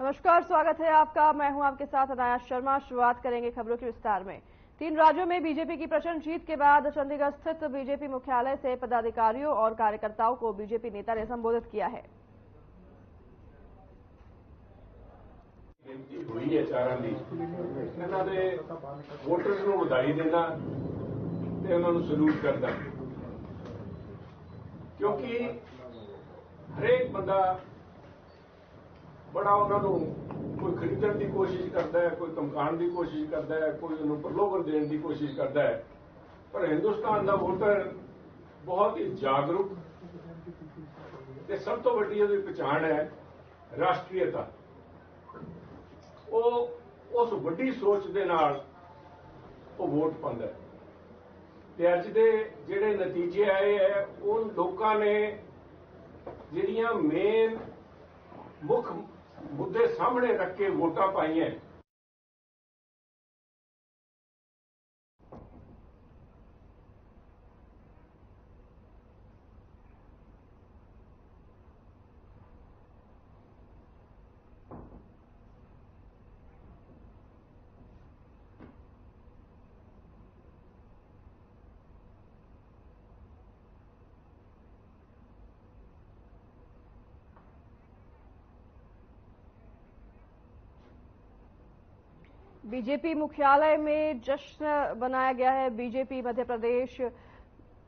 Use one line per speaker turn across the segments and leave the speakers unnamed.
नमस्कार, स्वागत है आपका। मैं हूं आपके साथ अनायास शर्मा। शुरुआत करेंगे खबरों के विस्तार में। 3 राज्यों में बीजेपी की प्रचंड जीत के बाद चंडीगढ़ स्थित बीजेपी मुख्यालय से पदाधिकारियों और कार्यकर्ताओं को बीजेपी नेता ने संबोधित किया है।
हुई है चारां दी इन्हां दे वोटर्स नूं ਵਧਾਈ देना ते उन्हां नूं सलूट करदा, क्योंकि हरेक बंदा बड़ा उन्हां नूं कोई खरीदण की कोशिश करता है, कोई धमकाउण की कोशिश करता है, कोई उन्हें प्रलोभन देने की कोशिश करता है। पर हिंदुस्तान का वोटर बहुत ही जागरूक ते सब तो वड्डी उहदी पहचान है राष्ट्रीयता। उस वड्डी सोच दे नाल वो वोट पांदा है ते अज दे जिहड़े नतीजे आए है उन लोकां ने जिहड़ियां मेन मुख मुद्दे सामने रख के वोटां पाईयां।
बीजेपी मुख्यालय में जश्न मनाया गया है। बीजेपी मध्य प्रदेश,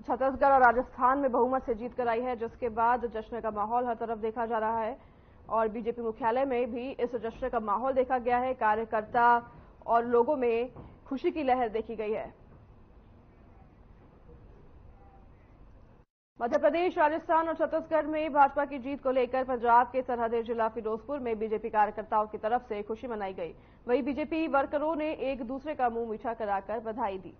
छत्तीसगढ़ और राजस्थान में बहुमत से जीत कर आई है, जिसके बाद जश्न का माहौल हर तरफ देखा जा रहा है और बीजेपी मुख्यालय में भी इस जश्न का माहौल देखा गया है। कार्यकर्ता और लोगों में खुशी की लहर देखी गई है। मध्य प्रदेश, राजस्थान और छत्तीसगढ़ में भाजपा की जीत को लेकर पंजाब के सरहदी जिला फिरोजपुर में बीजेपी कार्यकर्ताओं की तरफ से खुशी मनाई गई। वहीं बीजेपी वर्करों ने एक दूसरे का मुंह मीठा कराकर बधाई दी।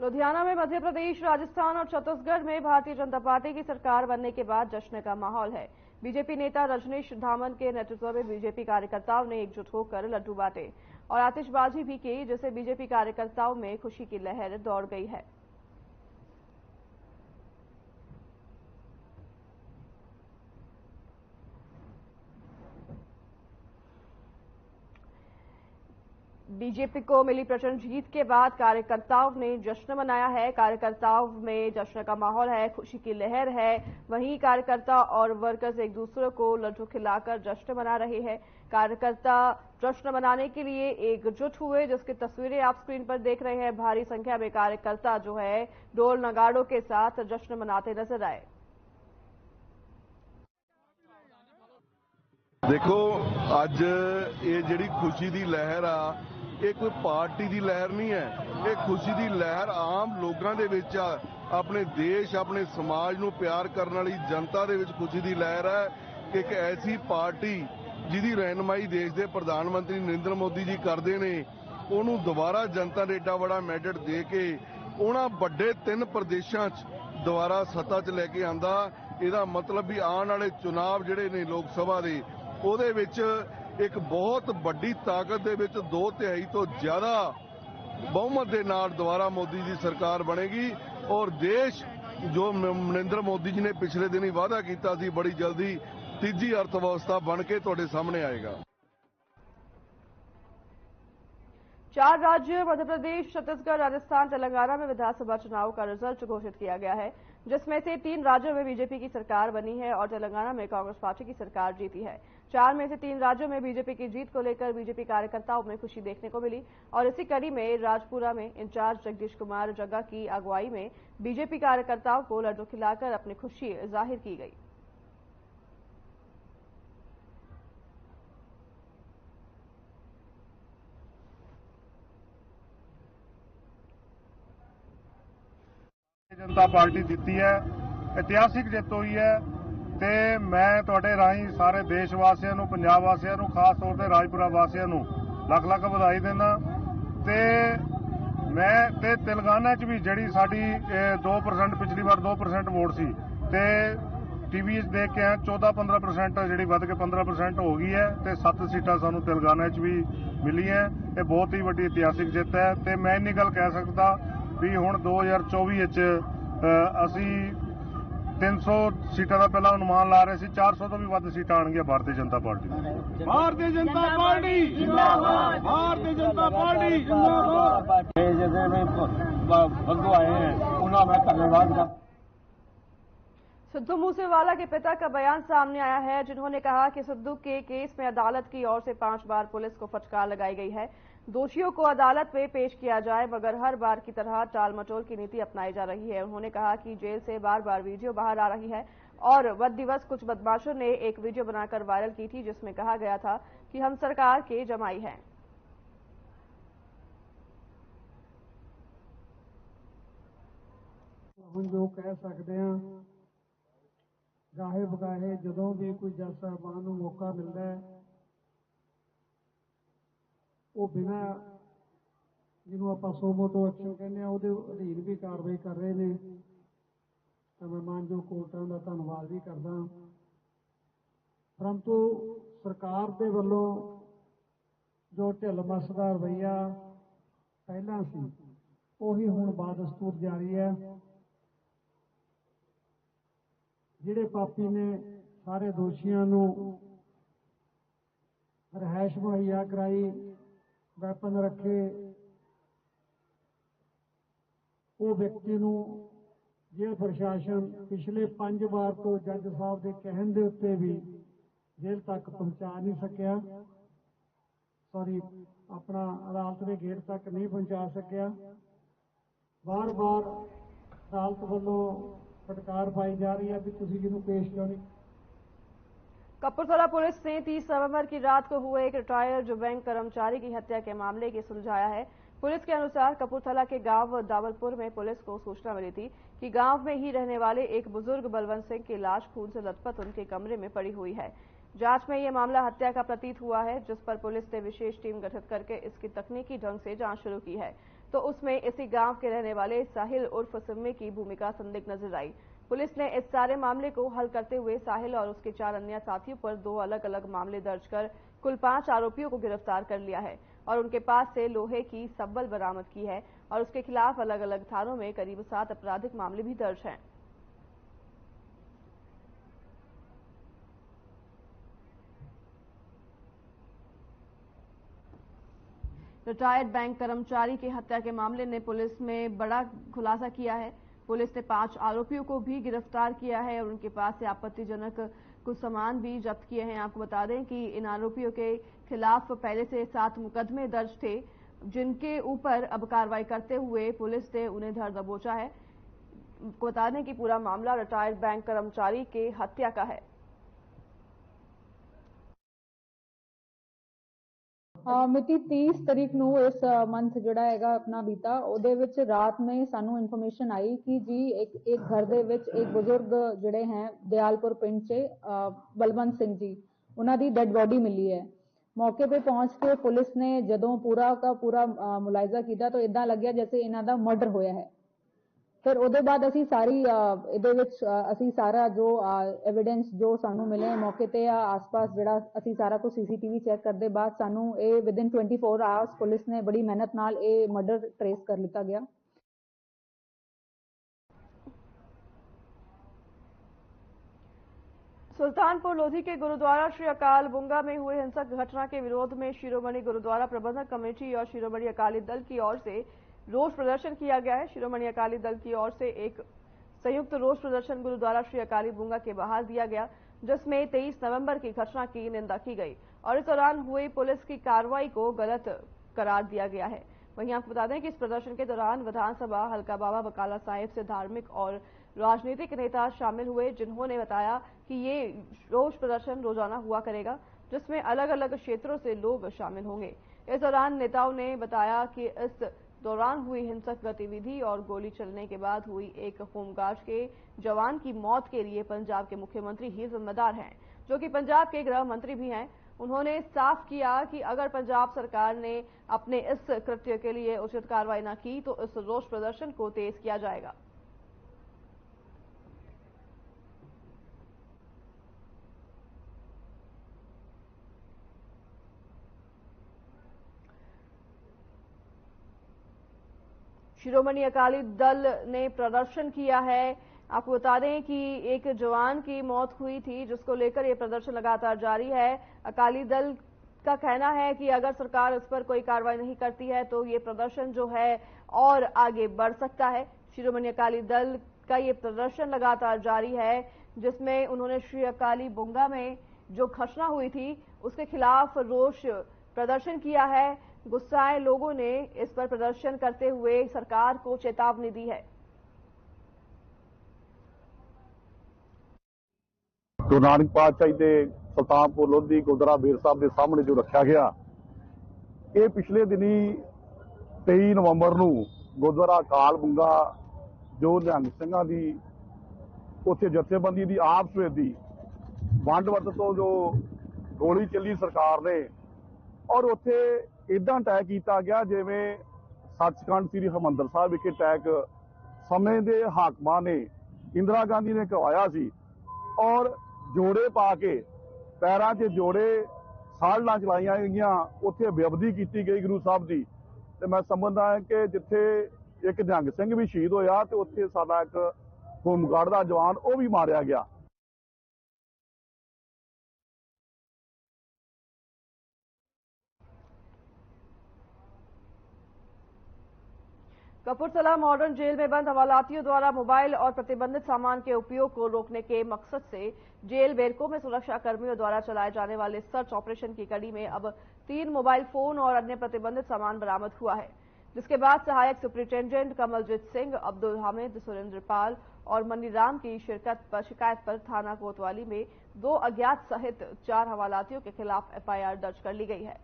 लुधियाना में मध्य प्रदेश, राजस्थान और छत्तीसगढ़ में भारतीय जनता पार्टी की सरकार बनने के बाद जश्न का माहौल है। बीजेपी नेता रजनीश धामन के नेतृत्व में बीजेपी कार्यकर्ताओं ने एकजुट होकर लड्डू बांटे और आतिशबाजी भी की, जिससे बीजेपी कार्यकर्ताओं में खुशी की लहर दौड़ गई है। बीजेपी को मिली प्रचंड जीत के बाद कार्यकर्ताओं ने जश्न मनाया है। कार्यकर्ताओं में जश्न का माहौल है, खुशी की लहर है। वहीं कार्यकर्ता और वर्कर्स एक दूसरे को लड्डू खिलाकर जश्न मना रहे हैं। कार्यकर्ता जश्न मनाने के लिए एकजुट हुए, जिसकी तस्वीरें आप स्क्रीन पर देख रहे हैं। भारी संख्या में कार्यकर्ता जो है ढोल नगाड़ों के साथ जश्न मनाते नजर आए।
देखो, अज ये जिहड़ी खुशी की लहर आ, ये कोई पार्टी की लहर नहीं है। ये खुशी की लहर आम लोगों के विच आ, अपने देश, अपने समाज नूं प्यार करने वाली जनता के विच खुशी की लहर है कि एक ऐसी पार्टी जिहदी रहनुमाई देश के प्रधानमंत्री नरेंद्र मोदी जी करते हैं, उन्होंने दोबारा जनता ने एडा बड़ा मैंडेट दे के उन्होंने वड्डे 3 प्रदेशों दोबारा सत्ता च लैके आंदा। इसदा मतलब भी आने वाले चुनाव जिहड़े ने लोक सभा के ਉਹਦੇ ਵਿੱਚ ਇੱਕ ਬਹੁਤ ਵੱਡੀ ਤਾਕਤ ਦੇ ਵਿੱਚ 2/3 ਤੋਂ ਜ਼ਿਆਦਾ ਬਹੁਮਤ ਦੇ ਨਾਲ ਦੁਬਾਰਾ ਮੋਦੀ ਦੀ ਸਰਕਾਰ ਬਣੇਗੀ ਔਰ ਦੇਸ਼ ਜੋ ਨਰਿੰਦਰ ਮੋਦੀ ਜੀ ਨੇ ਪਿਛਲੇ ਦਿਨੀ ਵਾਅਦਾ ਕੀਤਾ ਸੀ ਬੜੀ ਜਲਦੀ ਤੀਜੀ ਅਰਥ ਵਿਵਸਥਾ ਬਣ ਕੇ ਤੁਹਾਡੇ ਸਾਹਮਣੇ ਆਏਗਾ।
4 राज्य मध्य प्रदेश, छत्तीसगढ़, राजस्थान, तेलंगाना में विधानसभा चुनाव का रिजल्ट घोषित किया गया है, जिसमें से 3 राज्यों में बीजेपी की सरकार बनी है और तेलंगाना में कांग्रेस पार्टी की सरकार जीती है। 4 में से 3 राज्यों में बीजेपी की जीत को लेकर बीजेपी कार्यकर्ताओं में खुशी देखने को मिली और इसी कड़ी में राजपुरा में इंचार्ज जगदीश कुमार जग्गा की अगुवाई में बीजेपी कार्यकर्ताओं को लड्डू खिलाकर अपनी खुशी जाहिर की गई।
जनता पार्टी जीती है, इतिहासिक जित हुई है ते मैं तुहाडे राही सारे देश वासियों नूं, पंजाब वासियों नूं, खास तौर ते राजपुरा वासियों नूं लख लख बधाई देना। ते मैं ते तेलंगाना च भी जिहड़ी साडी 2% पिछली बार 2% वोट सी ते ਟੀਵੀ 'ਚ ਦੇਖ ਕੇ ਆਏ 14-15% ਜਿਹੜੀ ਵੱਧ ਕੇ 15% ਹੋ ਗਈ ਹੈ ਤੇ 7 ਸੀਟਾਂ ਸਾਨੂੰ ਤੇਲੰਗਾਨਾ 'ਚ ਵੀ ਮਿਲੀਆਂ। ਇਹ ਬਹੁਤ ਹੀ ਵੱਡੀ ਇਤਿਹਾਸਿਕ ਜਿੱਤ ਹੈ ਤੇ ਮੈਂ ਇੰਨੀ ਗੱਲ ਕਹਿ ਸਕਦਾ ਵੀ ਹੁਣ 2024 ਵਿੱਚ ਅਸੀਂ 300 ਸੀਟਾਂ ਦਾ ਪਹਿਲਾਂ ਅਨੁਮਾਨ ਲਾ ਰਹੇ ਸੀ, 400 ਤੋਂ ਵੀ ਵੱਧ ਸੀਟਾਂ ਆਉਣਗੀਆਂ ਭਾਰਤੀ ਜਨਤਾ ਪਾਰਟੀ।
ਭਾਰਤੀ ਜਨਤਾ ਪਾਰਟੀ ਜਿੰਦਾਬਾਦ, ਭਾਰਤੀ ਜਨਤਾ पार्टी जिंदाबाद।
जैसे में बंधु आए हैं उन्हें मैं धन्यवाद करता।
सिद्धू मूसेवाला के पिता का बयान सामने आया है, जिन्होंने कहा कि सिद्धू के केस में अदालत की ओर से 5 बार पुलिस को फटकार लगाई गई है। दोषियों को अदालत में पेश किया जाए, मगर हर बार की तरह टाल मटोल की नीति अपनाई जा रही है। उन्होंने कहा कि जेल से बार बार वीडियो बाहर आ रही है और वध दिवस कुछ बदमाशों ने एक वीडियो बनाकर वायरल की थी, जिसमें कहा गया था कि हम सरकार के जमाई हैं।
हम जो कह सकते हैं गाहे बगाहे जदों भी कोई जज साहबान को मौका मिलता है वो बिना जिन्हों आप सोमोटो एक्शन कहने वो अधीन भी कार्रवाई कर रहे हैं। तो मैं मानयोग कोर्टां का धन्यवाद भी करदा, परंतु सरकार के वलों जो ढिल मस का रवैया पहला सी उही हुण बादस्तूर जारी है। जिहड़े पापी ने सारे दोषियों नूं रिहाइश मुहैया कराई, वैपन रखे, वो व्यक्ति नूं जेल प्रशासन पिछले 5 बार तो जज साहब के कहण दे उत्ते भी जेल तक पहुंचा नहीं सकिया, सॉरी अपना अदालत के गेट तक नहीं पहुंचा सकिया। बार बार अदालत वालों फटकार पाई जा रही है कि तुसीं जिन्हों पेश क्यों नहीं।
कपूरथला पुलिस ने 30 नवंबर की रात को हुए एक रिटायर्ड बैंक कर्मचारी की हत्या के मामले की सुलझाया है। पुलिस के अनुसार कपूरथला के गांव दावलपुर में पुलिस को सूचना मिली थी कि गांव में ही रहने वाले एक बुजुर्ग बलवंत सिंह की लाश खून से लथपथ उनके कमरे में पड़ी हुई है। जांच में यह मामला हत्या का प्रतीत हुआ है, जिस पर पुलिस ने विशेष टीम गठित करके इसकी तकनीकी ढंग से जांच शुरू की है। तो उसमें इसी गांव के रहने वाले साहिल उर्फ सिम्मी की भूमिका संदिग्ध नजर आई। पुलिस ने इस सारे मामले को हल करते हुए साहिल और उसके 4 अन्य साथियों पर 2 अलग अलग मामले दर्ज कर कुल 5 आरोपियों को गिरफ्तार कर लिया है और उनके पास से लोहे की सब्बल बरामद की है और उसके खिलाफ अलग अलग थानों में करीब 7 आपराधिक मामले भी दर्ज हैं। रिटायर्ड बैंक कर्मचारी की हत्या के मामले ने पुलिस में बड़ा खुलासा किया है। पुलिस ने 5 आरोपियों को भी गिरफ्तार किया है और उनके पास से आपत्तिजनक कुछ सामान भी जब्त किए हैं। आपको बता दें कि इन आरोपियों के खिलाफ पहले से 7 मुकदमे दर्ज थे, जिनके ऊपर अब कार्रवाई करते हुए पुलिस ने उन्हें धर दबोचा है। बता दें कि पूरा मामला रिटायर्ड बैंक कर्मचारी के हत्या का है।
मिति 30 तरीक ਨੂੰ इस मंथ ਜਿਹੜਾ ਹੈਗਾ ਆਪਣਾ ਬੀਤਾ ਉਹਦੇ ਵਿੱਚ ਰਾਤ में ਸਾਨੂੰ ਇਨਫੋਰਮੇਸ਼ਨ ਆਈ ਕਿ ਜੀ ਇੱਕ ਘਰ ਦੇ ਵਿੱਚ ਇੱਕ ਬਜ਼ੁਰਗ ਜਿਹੜੇ ਹੈ ਦਿਆਲਪੁਰ ਪਿੰਡ 'ਚ ਬਲਵੰਤ ਸਿੰਘ ਜੀ ਉਹਨਾਂ ਦੀ ਡੈਡ ਬੋਡੀ ਮਿਲੀ ਹੈ। ਮੌਕੇ पे पहुंच के पुलिस ने ਜਦੋਂ पूरा का पूरा मुलायजा किया तो इदां लग्या जैसे ਇਹਨਾਂ ਦਾ मर्डर होया है। फिर ਉਹਦੇ ਬਾਅਦ ਅਸੀਂ ਸਾਰੀ ਇਹਦੇ ਵਿੱਚ ਅਸੀਂ ਸਾਰਾ ਜੋ ਐਵੀਡੈਂਸ ਜੋ ਸਾਨੂੰ ਮਿਲੇ ਮੌਕੇ ਤੇ ਆਸ-ਪਾਸ ਜਿਹੜਾ ਅਸੀਂ ਸਾਰਾ ਕੁਝ ਸੀਸੀਟੀਵੀ ਚੈੱਕ ਕਰਦੇ ਬਾਅਦ ਸਾਨੂੰ ਇਹ ਵਿਦਿਨ 24 ਆਵਰਸ ਪੁਲਿਸ ਨੇ ਬੜੀ ਮਿਹਨਤ ਨਾਲ ਇਹ ਮਰਡਰ ਟ੍ਰੇਸ ਕਰ ਲਿੱਤਾ ਗਿਆ।
सुल्तानपुर लोधी के गुरुद्वारा श्री अकाल बुंगा में हुए हिंसक घटना के विरोध में शिरोमणि गुरुद्वारा प्रबंधक कमेटी और शिरोमणि अकाली दल की ओर से रोष प्रदर्शन किया गया है। शिरोमणि अकाली दल की ओर से एक संयुक्त रोष प्रदर्शन गुरुद्वारा श्री अकाली बुंगा के बाहर दिया गया, जिसमें 23 नवंबर की घटना की निंदा की गई और इस दौरान हुई पुलिस की कार्रवाई को गलत करार दिया गया है। वहीं आपको बता दें कि इस प्रदर्शन के दौरान विधानसभा हल्का बाबा बकाला साहिब से धार्मिक और राजनीतिक नेता शामिल हुए, जिन्होंने बताया कि ये रोष प्रदर्शन रोजाना हुआ करेगा, जिसमें अलग अलग क्षेत्रों से लोग शामिल होंगे। इस दौरान नेताओं ने बताया कि इस दौरान हुई हिंसक गतिविधि और गोली चलने के बाद हुई एक होमगार्ड के जवान की मौत के लिए पंजाब के मुख्यमंत्री ही जिम्मेदार हैं, जो कि पंजाब के गृह मंत्री भी हैं। उन्होंने साफ किया कि अगर पंजाब सरकार ने अपने इस कृत्य के लिए उचित कार्रवाई न की तो इस रोष प्रदर्शन को तेज किया जाएगा। शिरोमणि अकाली दल ने प्रदर्शन किया है। आपको बता दें कि एक जवान की मौत हुई थी, जिसको लेकर ये प्रदर्शन लगातार जारी है। अकाली दल का कहना है कि अगर सरकार इस पर कोई कार्रवाई नहीं करती है तो ये प्रदर्शन जो है और आगे बढ़ सकता है। शिरोमणि अकाली दल का ये प्रदर्शन लगातार जारी है, जिसमें उन्होंने श्री अकाली बुंगा में जो घटना हुई थी उसके खिलाफ रोष प्रदर्शन किया है। गुस्साए लोगों ने इस पर प्रदर्शन करते हुए सरकार को चेतावनी दी है।
ਗੁਰੂ ਨਾਨਕ ਪਾਤਸ਼ਾਹ ਦੇ ਸੁਲਤਾਨਪੁਰ ਲੋਧੀ ਗੁਰਦੁਆਰਾ ਬੇਰ ਸਾਹਿਬ ਦੇ ਸਾਹਮਣੇ ਜੋ ਰੱਖਿਆ ਗਿਆ, ਇਹ ਪਿਛਲੇ ਦਿਨੀ 23 ਨਵੰਬਰ ਨੂੰ ਗੁਰਦੁਆਰਾ ਅਕਾਲ ਬੁੰਗਾ ਜੋ ਨਿਹੰਗ ਸਿੰਘਾਂ ਦੀ ਉੱਥੇ ਜਥੇਬੰਦੀ ਦੀ ਆਪਸ ਵਿੱਚ ਦੀ ਵੰਡ ਵਰਤ ਤੋਂ ਜੋ ਗੋਲੀ ਚੱਲੀ ਸਰਕਾਰ ਨੇ, ਔਰ ਉੱਥੇ ਇਦਾਂ ਤੈਅ ਕੀਤਾ ਗਿਆ ਜਿਵੇਂ ਸੱਚਖੰਡ ਸ੍ਰੀ ਹਰਿਮੰਦਰ ਸਾਹਿਬ ਵਿਖੇ ਅਟੈਕ ਸਮੇਂ ਦੇ ਹਾਕਮਾਂ ਨੇ ਇੰਦਰਾ ਗਾਂਧੀ ਨੇ ਕਰਵਾਇਆ ਸੀ। ਔਰ ਜੋੜੇ ਪਾ ਕੇ ਪੈਰਾਂ 'ਚ ਜੋੜੇ ਸਾਲਣਾ ਚਲਾਈਆਂ ਗਈਆਂ, ਉੱਥੇ ਬੇਅਦਬੀ ਕੀਤੀ ਗਈ ਗੁਰੂ ਸਾਹਿਬ ਦੀ। ਤੇ ਮੈਂ ਸਮਝਦਾ ਹਾਂ ਕਿ ਜਿੱਥੇ ਇੱਕ ਨਿਹੰਗ ਸਿੰਘ ਵੀ ਸ਼ਹੀਦ ਹੋਇਆ ਤੇ ਉੱਥੇ ਸਾਡਾ ਇੱਕ ਹੋਮਗਾਰਡ ਦਾ ਜਵਾਨ ਉਹ ਵੀ ਮਾਰਿਆ ਗਿਆ।
कपूरथला मॉडर्न जेल में बंद हवालातियों द्वारा मोबाइल और प्रतिबंधित सामान के उपयोग को रोकने के मकसद से जेल बेरको में सुरक्षा कर्मियों द्वारा चलाए जाने वाले सर्च ऑपरेशन की कड़ी में अब 3 मोबाइल फोन और अन्य प्रतिबंधित सामान बरामद हुआ है, जिसके बाद सहायक सुपरिटेंडेंट कमलजीत सिंह, अब्दुल हामिद, सुरेंद्र पाल और मनीराम की शिकायत पर थाना कोतवाली में 2 अज्ञात सहित 4 हवालातियों के खिलाफ एफआईआर दर्ज कर ली गई है।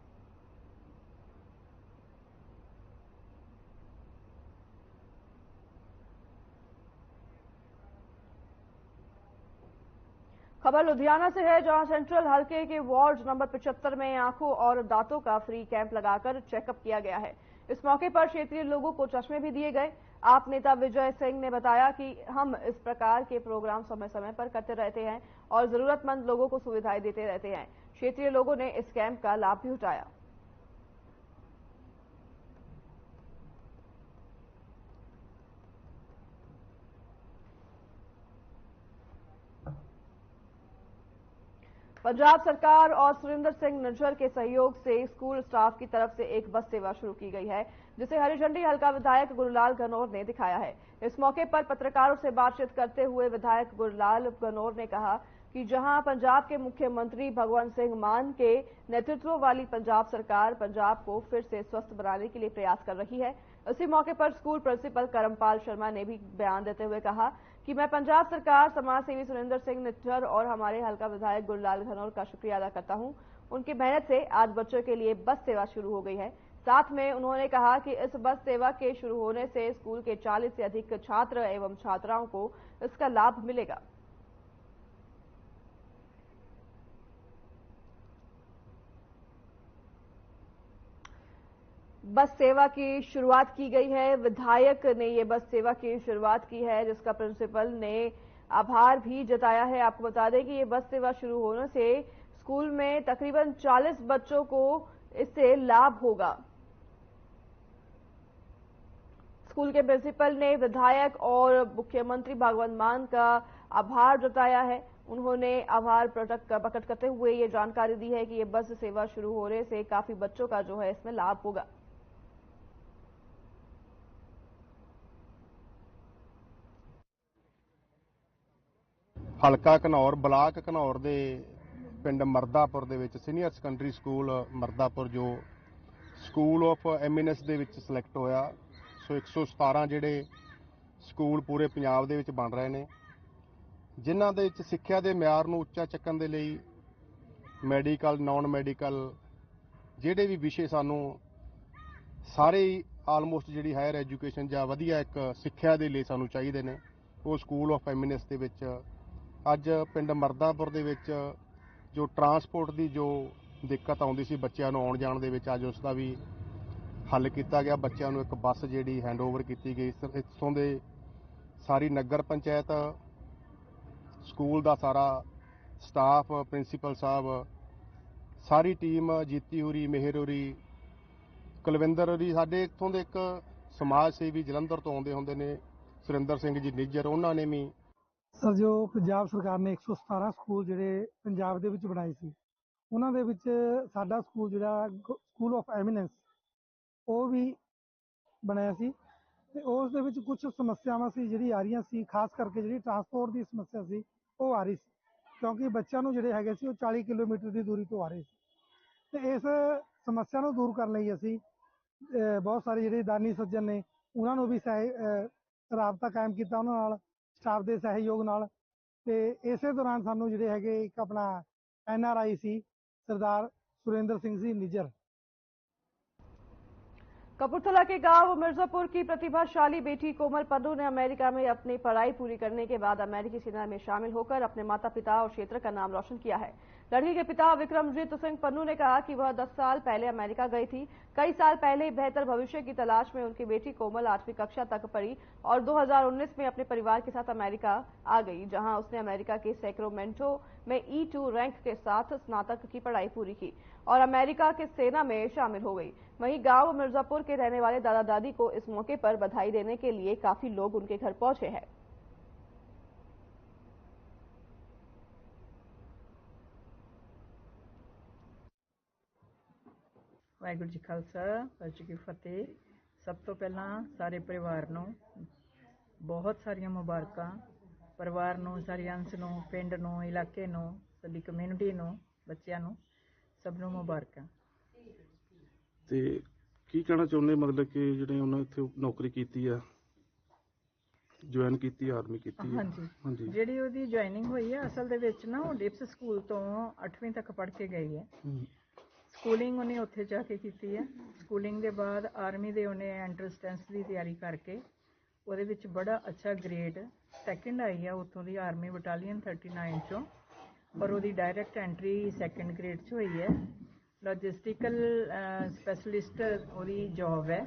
खबर लुधियाना से है, जहां सेंट्रल हलके के वार्ड नंबर 75 में आंखों और दांतों का फ्री कैंप लगाकर चेकअप किया गया है। इस मौके पर क्षेत्रीय लोगों को चश्मे भी दिए गए। आप नेता विजय सिंह ने बताया कि हम इस प्रकार के प्रोग्राम समय समय पर करते रहते हैं और जरूरतमंद लोगों को सुविधाएं देते रहते हैं। क्षेत्रीय लोगों ने इस कैंप का लाभ भी उठाया। पंजाब सरकार और सुरेंद्र सिंह निज्जर के सहयोग से स्कूल स्टाफ की तरफ से एक बस सेवा शुरू की गई है, जिसे हरी झंडी हल्का विधायक गुरलाल घनौर ने दिखाया है। इस मौके पर पत्रकारों से बातचीत करते हुए विधायक गुरलाल घनौर ने कहा कि जहां पंजाब के मुख्यमंत्री भगवंत सिंह मान के नेतृत्व वाली पंजाब सरकार पंजाब को फिर से स्वस्थ बनाने के लिए प्रयास कर रही है। इसी मौके पर स्कूल प्रिंसिपल करमपाल शर्मा ने भी बयान देते हुए कहा कि मैं पंजाब सरकार, समाज सेवी सुरेंद्र सिंह निज्जर और हमारे हल्का विधायक गुरलाल घनौर का शुक्रिया अदा करता हूं। उनकी मेहनत से आज बच्चों के लिए बस सेवा शुरू हो गई है। साथ में उन्होंने कहा कि इस बस सेवा के शुरू होने से स्कूल के 40 से अधिक छात्र एवं छात्राओं को इसका लाभ मिलेगा। बस सेवा की शुरुआत की गई है। विधायक ने ये बस सेवा की शुरुआत की है, जिसका प्रिंसिपल ने आभार भी जताया है। आपको बता दें कि ये बस सेवा शुरू होने से स्कूल में तकरीबन 40 बच्चों को इससे लाभ होगा। स्कूल के प्रिंसिपल ने विधायक और मुख्यमंत्री भगवंत मान का आभार जताया है। उन्होंने आभार प्रकट करते हुए ये जानकारी दी है कि ये बस सेवा शुरू होने से काफी बच्चों का जो है इसमें लाभ होगा।
ਹਲਕਾ ਘਨੌਰ, ਬਲਾਕ ਘਨੌਰ ਦੇ ਪਿੰਡ ਮਰਦਾਪੁਰ ਦੇ ਵਿੱਚ ਸੀਨੀਅਰ ਸੈਕੰਡਰੀ ਸਕੂਲ ਮਰਦਾਪੁਰ ਜੋ ਸਕੂਲ ਆਫ ਐਮੀਨੈਂਸ ਦੇ ਵਿੱਚ ਸਿਲੈਕਟ ਹੋਇਆ। ਸੋ 117 ਜਿਹੜੇ ਸਕੂਲ ਪੂਰੇ ਪੰਜਾਬ ਦੇ ਵਿੱਚ ਬਣ ਰਹੇ ਨੇ, ਜਿਨ੍ਹਾਂ ਦੇ ਵਿੱਚ ਸਿੱਖਿਆ ਦੇ ਮਿਆਰ ਨੂੰ ਉੱਚਾ ਚੱਕਣ ਦੇ ਲਈ ਮੈਡੀਕਲ, ਨਾਨ ਮੈਡੀਕਲ ਜਿਹੜੇ ਵੀ ਵਿਸ਼ੇ ਸਾਨੂੰ ਸਾਰੇ ਆਲਮੋਸਟ ਜਿਹੜੀ ਹਾਇਰ ਐਜੂਕੇਸ਼ਨ ਜਾਂ ਵਧੀਆ ਇੱਕ ਸਿੱਖਿਆ ਦੇ ਲਈ ਸਾਨੂੰ ਚਾਹੀਦੇ ਨੇ, ਉਹ ਸਕੂਲ ਆਫ ਐਮੀਨੈਂਸ ਦੇ ਵਿੱਚ ਅੱਜ ਪਿੰਡ ਮਰਦਾਪੁਰ ਦੇ ਵਿੱਚ ਜੋ ਟਰਾਂਸਪੋਰਟ ਦੀ ਜੋ ਦਿੱਕਤ ਆਉਂਦੀ ਸੀ ਬੱਚਿਆਂ ਨੂੰ ਆਉਣ ਜਾਣ ਦੇ ਵਿੱਚ, ਅੱਜ ਉਸ ਦਾ ਵੀ ਹੱਲ ਕੀਤਾ ਗਿਆ। ਬੱਚਿਆਂ ਨੂੰ ਇੱਕ ਬੱਸ ਜਿਹੜੀ ਹੈਂਡਓਵਰ ਕੀਤੀ ਗਈ। ਇੱਥੋਂ ਦੇ ਸਾਰੀ ਨਗਰ ਪੰਚਾਇਤ, ਸਕੂਲ ਦਾ ਸਾਰਾ ਸਟਾਫ, ਪ੍ਰਿੰਸੀਪਲ ਸਾਹਿਬ, ਸਾਰੀ ਟੀਮ, ਜੀਤੀ ਹੋਰੀ, ਮਿਹਰ ਹੋਰੀ, ਕੁਲਵਿੰਦਰ ਹੋਰੀ, ਸਾਡੇ ਇੱਥੋਂ ਦੇ ਇੱਕ ਸਮਾਜ ਸੇਵੀ ਜਲੰਧਰ ਤੋਂ ਆਉਂਦੇ ਹੁੰਦੇ ਨੇ ਸੁਰਿੰਦਰ ਸਿੰਘ ਜੀ ਨਿੱਜਰ, ਉਹਨਾਂ ਨੇ ਵੀ
ਸਰ ਜੋ ਪੰਜਾਬ ਸਰਕਾਰ ਨੇ 117 ਸਕੂਲ ਜਿਹੜੇ ਪੰਜਾਬ ਦੇ ਵਿੱਚ ਬਣਾਏ ਸੀ, ਉਹਨਾਂ ਦੇ ਵਿੱਚ ਸਾਡਾ ਸਕੂਲ ਜਿਹੜਾ ਸਕੂਲ ਆਫ ਐਮੀਨੈਂਸ ਉਹ ਵੀ ਬਣਿਆ ਸੀ ਤੇ ਉਸ ਦੇ ਵਿੱਚ ਕੁਝ ਸਮੱਸਿਆਵਾਂ ਸੀ ਜਿਹੜੀ ਆ ਰਹੀਆਂ ਸੀ, ਖਾਸ ਕਰਕੇ ਜਿਹੜੀ ਟਰਾਂਸਪੋਰਟ ਦੀ ਸਮੱਸਿਆ ਸੀ ਉਹ ਆ ਰਹੀ ਸੀ, ਕਿਉਂਕਿ ਬੱਚਿਆਂ ਨੂੰ ਜਿਹੜੇ ਹੈਗੇ ਸੀ ਉਹ 40 ਕਿਲੋਮੀਟਰ ਦੀ ਦੂਰੀ ਤੋਂ ਆ ਰਹੇ ਸੀ ਤੇ ਇਸ ਸਮੱਸਿਆ ਨੂੰ ਦੂਰ ਕਰਨ ਲਈ ਅਸੀਂ ਬਹੁਤ ਸਾਰੇ ਜਿਹੜੇ ਦਾਨੀ ਸੱਜਣ ਨੇ ਉਹਨਾਂ ਨੂੰ ਵੀ ਰਾਬਤਾ ਕਾਇਮ ਕੀਤਾ ਉਹਨਾਂ ਨਾਲ, ਸਟਾਫ ਦੇ ਸਹਿਯੋਗ ਨਾਲ। ਤੇ ਇਸੇ ਦੌਰਾਨ ਸਾਨੂੰ ਜਿਹੜੇ ਹੈਗੇ ਇੱਕ ਆਪਣਾ NRI ਸੀ सरदार सुरेंद्र सिंह जी निजर।
कपूरथला के गांव मिर्जापुर की प्रतिभाशाली बेटी कोमल पन्नू ने अमेरिका में अपनी पढ़ाई पूरी करने के बाद अमेरिकी सेना में शामिल होकर अपने माता पिता और क्षेत्र का नाम रोशन किया है। लड़की के पिता विक्रमजीत सिंह पन्नू ने कहा कि वह 10 साल पहले अमेरिका गई थी। कई साल पहले बेहतर भविष्य की तलाश में उनकी बेटी कोमल 8वीं कक्षा तक पढ़ी और 2019 में अपने परिवार के साथ अमेरिका आ गई, जहां उसने अमेरिका के सैक्रामेंटो में E2 रैंक के साथ स्नातक की पढ़ाई पूरी की और अमेरिका के सेना में शामिल हो गई। वहीं गांव मिर्जापुर के रहने वाले दादा दादी को इस मौके पर बधाई देने के लिए काफी लोग उनके घर पहुंचे हैं।
वाहिगुरू जी खालसा वाहिगुरू जी की फतेह। सब तो पहला सारे परिवार नूं बहुत सारिया मुबारकां, परिवार नूं, सारी अंश नूं, पिंड नूं, इलाके नूं, साडी कम्यूनिटी नूं, बच्चिआं नूं, सब नूं मुबारकां।
ते की कहना चाहुंदे मतलब कि जिहड़े उन्होंने इत्थे नौकरी कीती है, ज्वाइन की आर्मी की?
हाँ जी, जिहड़ी उहदी ज्वाइनिंग हुई है असल दे विच ना वो डिप्स स्कूल तो 8वीं तक पढ़ के गई है। स्कूलिंग उन्हें उत्थे जाके की है। स्कूलिंग के बाद आर्मी दे उन्हें एंट्रेंस टेस्ट की तैयारी करके ਉਹਦੇ ਵਿੱਚ बड़ा अच्छा ग्रेड 2nd आई है उत्थों दी आर्मी बटालियन 39 चों, और ਉਹਦੀ डायरैक्ट एंट्री 2nd ग्रेड च हुई है। लॉजिस्टिकल स्पैशलिस्ट ਉਹਦੀ जॉब है।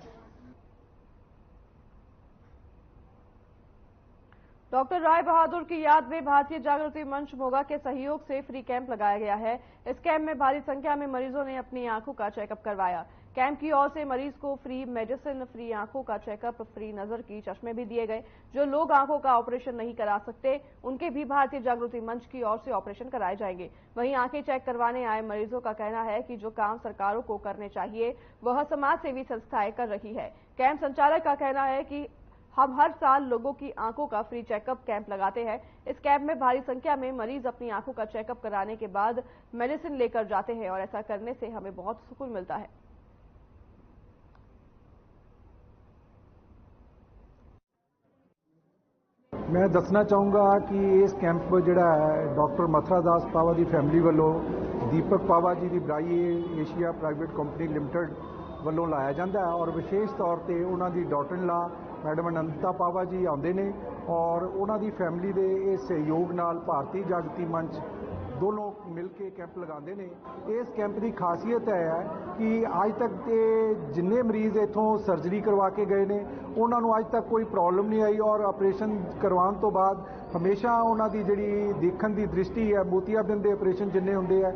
डॉक्टर राय बहादुर की याद में भारतीय जागृति मंच मोगा के सहयोग से फ्री कैंप लगाया गया है। इस कैंप में भारी संख्या में मरीजों ने अपनी आंखों का चेकअप करवाया। कैंप की ओर से मरीज को फ्री मेडिसिन, फ्री आंखों का चेकअप, फ्री नजर की चश्मे भी दिए गए। जो लोग आंखों का ऑपरेशन नहीं करा सकते उनके भी भारतीय जागृति मंच की ओर से ऑपरेशन कराए जाएंगे। वहीं आंखें चेक करवाने आए मरीजों का कहना है कि जो काम सरकारों को करने चाहिए वह समाज सेवी संस्थाएं कर रही है। कैंप संचालक का कहना है कि हम हर साल लोगों की आंखों का फ्री चेकअप कैंप लगाते हैं। इस कैंप में भारी संख्या में मरीज अपनी आंखों का चेकअप कराने के बाद मेडिसिन लेकर जाते हैं और ऐसा करने से हमें बहुत सुकून मिलता है।
मैं दसना चाहूँगा कि इस कैंप जिहड़ा है डॉक्टर मथुरा दास पावा की फैमिली वालों दीपक पावा जी की ब्राई एशिया प्राइवेट कंपनी लिमिटेड वालों लाया जाता है और विशेष तौर पर उन्होंने डॉटर इन लॉ मैडम अनंता पावा जी आते हैं और उन्होंने फैमिली के इस सहयोग नाल भारतीय जागृति मंच दोनों मिल के कैंप लगाते हैं। इस कैंप की खासियत है कि अज तक के जिन्ने मरीज इतों सर्जरी करवा के गए ने उन्होंने अज तक कोई प्रॉब्लम नहीं आई और ऑपरेशन करवाने तो बाद हमेशा उन्होंने जी देखने की दृष्टि है मोतियाबिंद के ऑपरेशन जिन्ने होंगे है।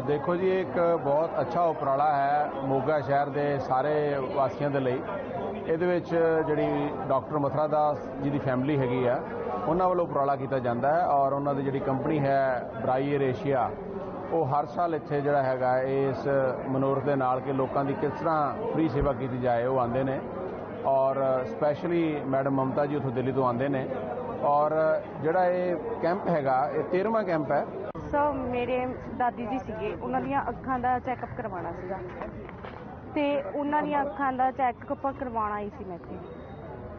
देखो जी एक बहुत अच्छा उपराला है मोगा शहर के सारे वासियों के लिए। ਇਹਦੇ ਵਿੱਚ ਜਿਹੜੀ ਡਾਕਟਰ ਮਥੁਰਾ ਦਾਸ ਜੀ ਦੀ ਫੈਮਿਲੀ ਹੈਗੀ ਆ ਉਹਨਾਂ ਵੱਲੋਂ ਉਪਰਾਲਾ ਕੀਤਾ ਜਾਂਦਾ ਹੈ ਔਰ ਉਹਨਾਂ ਦੀ ਜਿਹੜੀ ਕੰਪਨੀ ਹੈ ਬਰਾਈ ਏਸ਼ੀਆ ਉਹ ਹਰ ਸਾਲ ਇੱਥੇ ਜਿਹੜਾ ਹੈਗਾ ਇਸ ਮਨੋਰਥ ਦੇ ਨਾਲ ਕਿ ਲੋਕਾਂ ਦੀ ਕਿਸ ਤਰ੍ਹਾਂ ਫ੍ਰੀ ਸੇਵਾ ਕੀਤੀ ਜਾਏ ਉਹ ਆਉਂਦੇ ਨੇ ਔਰ ਸਪੈਸ਼ਲੀ ਮੈਡਮ ਮਮਤਾ ਜੀ ਉੱਥੋਂ ਦਿੱਲੀ ਤੋਂ ਆਉਂਦੇ ਨੇ ਔਰ ਜਿਹੜਾ ਇਹ ਕੈਂਪ ਹੈਗਾ ਇਹ 13ਵਾਂ ਕੈਂਪ ਹੈ।
ਸਰ ਮੇਰੇ ਦਾਦੀ ਜੀ ਸੀਗੇ ਉਹਨਾਂ ਦੀਆਂ ਅੱਖਾਂ ਦਾ ਚੈੱਕਅਪ ਕਰਵਾਉਣਾ ਸੀਗਾ ਤੇ ਉਹਨਾਂ ਦੀਆਂ ਅੱਖਾਂ ਦਾ ਚੈੱਕਅਪ ਕਰਵਾਉਣਾ ਹੀ ਸੀ ਮੈਂ ਇੱਥੇ।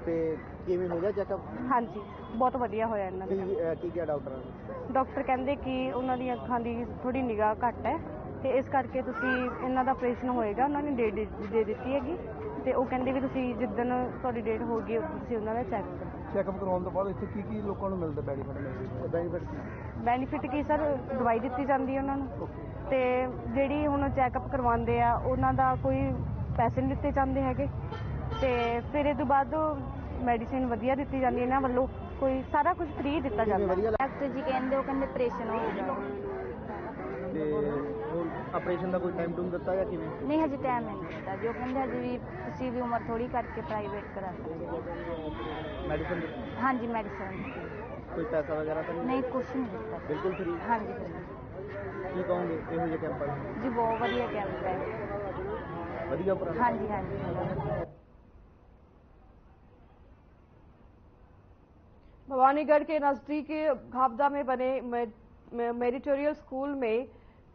ਤੇ ਕਿਵੇਂ ਹੋ ਗਿਆ ਚੈੱਕਅਪ?
ਹਾਂਜੀ ਬਹੁਤ ਵਧੀਆ ਹੋਇਆ ਇਹਨਾਂ ਦਾ।
ਕੀ ਕਿਹਾ ਡਾਕਟਰ ਨੇ?
ਡਾਕਟਰ ਕਹਿੰਦੇ ਕਿ ਉਹਨਾਂ ਦੀਆਂ ਅੱਖਾਂ ਦੀ ਥੋੜੀ ਨਿਗਾਹ ਘੱਟ ਹੈ ਤੇ ਇਸ ਕਰਕੇ ਤੁਸੀਂ ਇਹਨਾਂ ਦਾ ਆਪਰੇਸ਼ਨ ਹੋਏਗਾ। ਉਹਨਾਂ ਨੇ ਡੇਟ ਦੇ ਦਿੱਤੀ ਹੈਗੀ ਤੇ ਉਹ ਕਹਿੰਦੇ ਵੀ ਤੁਸੀਂ ਜਿੱਦਣ ਤੁਹਾਡੀ ਡੇਟ ਹੋ ਗਈ ਤੁਸੀਂ ਉਹਨਾਂ ਦਾ
ਚੈੱਕਅਪ ਕਰਵਾਉਣ ਤੋਂ ਬਾਅਦ ਇੱਥੇ ਕੀ ਲੋਕਾਂ ਨੂੰ ਮਿਲਦਾ
ਬੈਨੀਫਿਟ ਕੀ ਸਰ? ਦਵਾਈ ਦਿੱਤੀ ਜਾਂਦੀ ਹੈ ਉਹਨਾਂ ਨੂੰ ਤੇ ਜਿਹੜੀ ਹੁਣ ਚੈੱਕਅਪ ਕਰਵਾਉਂਦੇ ਆ ਉਹਨਾਂ ਦਾ ਕੋਈ ਪੈਸੇ ਨਹੀਂ ਦਿੱਤੇ ਜਾਂਦੇ ਹੈਗੇ ਤੇ ਫਿਰ ਇਹ ਤੋਂ ਬਾਅਦ ਮੈਡੀਸਿਨ ਵਧੀਆ ਦਿੱਤੀ ਜਾਂਦੀ ਹੈ ਇਹਨਾਂ ਵੱਲੋਂ, ਕੋਈ ਸਾਰਾ ਕੁਝ ਫ੍ਰੀ ਦਿੱਤਾ ਜਾਂਦਾ।
ਡਾਕਟਰ ਜੀ ਕਹਿੰਦੇ ਉਹ ਕਹਿੰਦੇ ਆਪਰੇਸ਼ਨ ਹੋਏਗਾ
ਤੇ ਆਪਰੇਸ਼ਨ ਦਾ ਕੋਈ ਟਾਈਮ ਟੂਮ ਦਿੱਤਾ ਜਾਂ ਕਿਵੇਂ?
ਨਹੀਂ ਹਜੇ ਟਾਈਮ ਨਹੀਂ ਦਿੱਤਾ ਜੀ, ਉਹ ਕਹਿੰਦੇ ਹਜੇ ਵੀ ਤੁਸੀਂ ਵੀ ਉਮਰ ਥੋੜੀ ਕਰਕੇ ਪ੍ਰਾਈਵੇਟ ਕਰਾ ਸਕਦੇ ਹੋ।
ਮੈਡੀਸਨ
ਹਾਂਜੀ ਮੈਡੀਸਨ
ਕੋਈ ਪੈਸਾ ਵਗੈਰਾ ਤਾਂ
ਨਹੀਂ, ਕੁਛ ਨਹੀਂ ਦਿੱਤਾ।
ਬਿਲਕੁਲ ਫ੍ਰੀ?
ਹਾਂਜੀ free।
ਕੀ ਕਹੋਗੇ ਇਹੋ ਜਿਹੇ ਕੈਂਪਾਂ ਨੂੰ?
ਜੀ ਬਹੁਤ ਵਧੀਆ ਕੈਂਪ ਹੈ।
ਵਧੀਆ ਉਪਰਾਲਾ?
ਹਾਂਜੀ ਹਾਂਜੀ।
भवानीगढ़ के नजदीक घावदा में बने मेरिटोरियल स्कूल में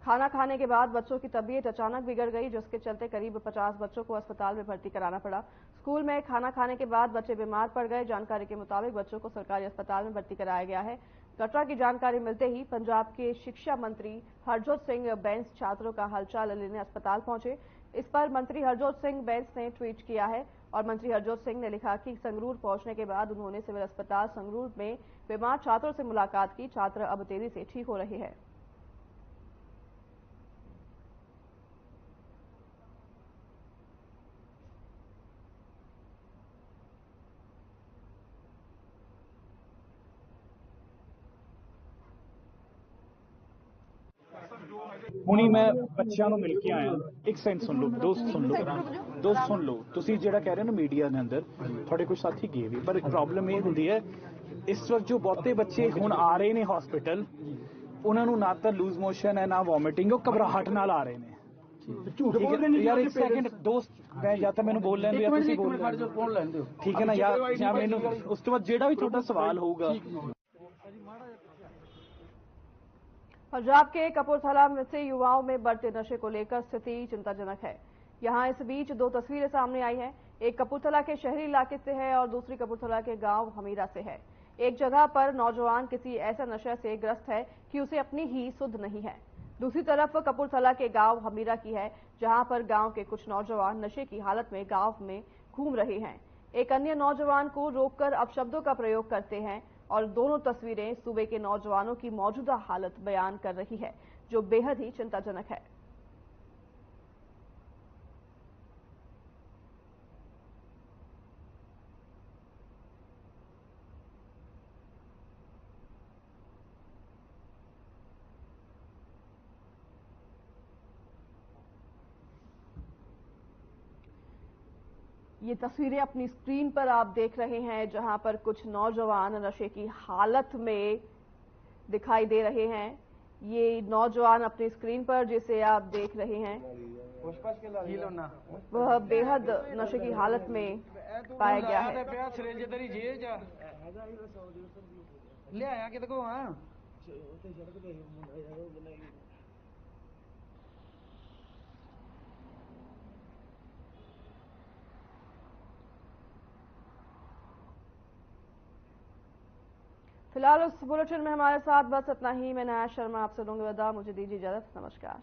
खाना खाने के बाद बच्चों की तबीयत अचानक बिगड़ गई, जिसके चलते करीब 50 बच्चों को अस्पताल में भर्ती कराना पड़ा। स्कूल में खाना खाने के बाद बच्चे बीमार पड़ गए। जानकारी के मुताबिक बच्चों को सरकारी अस्पताल में भर्ती कराया गया है। घटना की जानकारी मिलते ही पंजाब के शिक्षा मंत्री हरजोत सिंह बैंस छात्रों का हालचाल लेने अस्पताल पहुंचे। इस पर मंत्री हरजोत सिंह बैंस ने ट्वीट किया है और मंत्री हरजोत सिंह ने लिखा कि संगरूर पहुंचने के बाद उन्होंने सिविल अस्पताल संगरूर में बीमार छात्रों से मुलाकात की। छात्र अब तेजी से ठीक हो रहे हैं।
ਹੁਣੀ ਮੈਂ ਬੱਚਿਆਂ ਨੂੰ ਮਿਲ ਕੇ ਆਇਆ। ਇੱਕ ਸੈਂਸ ਸੁਣ ਲਓ, ਦੋਸਤ ਸੁਣ ਲਓ। ਤੁਸੀਂ ਜਿਹੜਾ ਕਹਿ ਰਹੇ ਹੋ ਨਾ ਮੀਡੀਆ ਦੇ ਅੰਦਰ ਤੁਹਾਡੇ ਕੋਈ ਸਾਥੀ ਗਏ ਵੀ, ਪਰ ਪ੍ਰੋਬਲਮ ਇਹ ਹੁੰਦੀ ਹੈ ਇਸ ਵਕਤ ਜੋ ਬਹੁਤੇ ਬੱਚੇ ਹੁਣ ਆ ਰਹੇ ਨੇ ਹਸਪੀਟਲ, ਉਹਨਾਂ ਨੂੰ ਨਾ ਤਾਂ ਲੂਜ਼ ਮੋਸ਼ਨ ਹੈ ਨਾ ਵੋਮਿਟਿੰਗ, ਉਹ ਘਬਰਾਹਟ ਨਾਲ ਆ ਰਹੇ ਨੇ। ਝੂਠ ਬੋਲ ਰਹੇ ਨੇ ਯਾਰ। ਇੱਕ ਸੈਕਿੰਡ ਦੋਸਤ, ਮੈਂ ਜਾਂ ਤਾਂ ਮੈਨੂੰ ਬੋਲ ਲੈਣ ਦਿਓ ਜਾਂ ਤੁਸੀਂ ਬੋਲ ਲੈਂਦੇ ਹੋ, ਠੀਕ ਹੈ ਨਾ ਯਾਰ? ਜਾਂ ਮੈਨੂੰ ਉਸ ਤੋਂ ਬਾਅਦ ਜਿਹੜਾ ਵੀ ਤੁਹਾਡਾ ਸਵਾਲ ਹੋਊਗਾ।
पंजाब के कपूरथला में से युवाओं में बढ़ते नशे को लेकर स्थिति चिंताजनक है। यहां इस बीच दो तस्वीरें सामने आई हैं। एक कपूरथला के शहरी इलाके से है और दूसरी कपूरथला के गांव हमीरा से है। एक जगह पर नौजवान किसी ऐसा नशे से ग्रस्त है कि उसे अपनी ही सुध नहीं है। दूसरी तरफ कपूरथला के गांव हमीरा की है, जहां पर गांव के कुछ नौजवान नशे की हालत में गांव में घूम रहे हैं। एक अन्य नौजवान को रोककर अपशब्दों का प्रयोग करते हैं और दोनों तस्वीरें सूबे के नौजवानों की मौजूदा हालत बयान कर रही है, जो बेहद ही चिंताजनक है। ये तस्वीरें अपनी स्क्रीन पर आप देख रहे हैं, जहां पर कुछ नौजवान नशे की हालत में दिखाई दे रहे हैं। ये नौजवान अपनी स्क्रीन पर जिसे आप देख रहे हैं वह बेहद नशे की हालत में पाया गया है। फिलहाल उस बुलेटिन में हमारे साथ बस इतना ही। मैं नया शर्मा आपसे दूंगी विदा। मुझे दीजिए इजाजत। नमस्कार।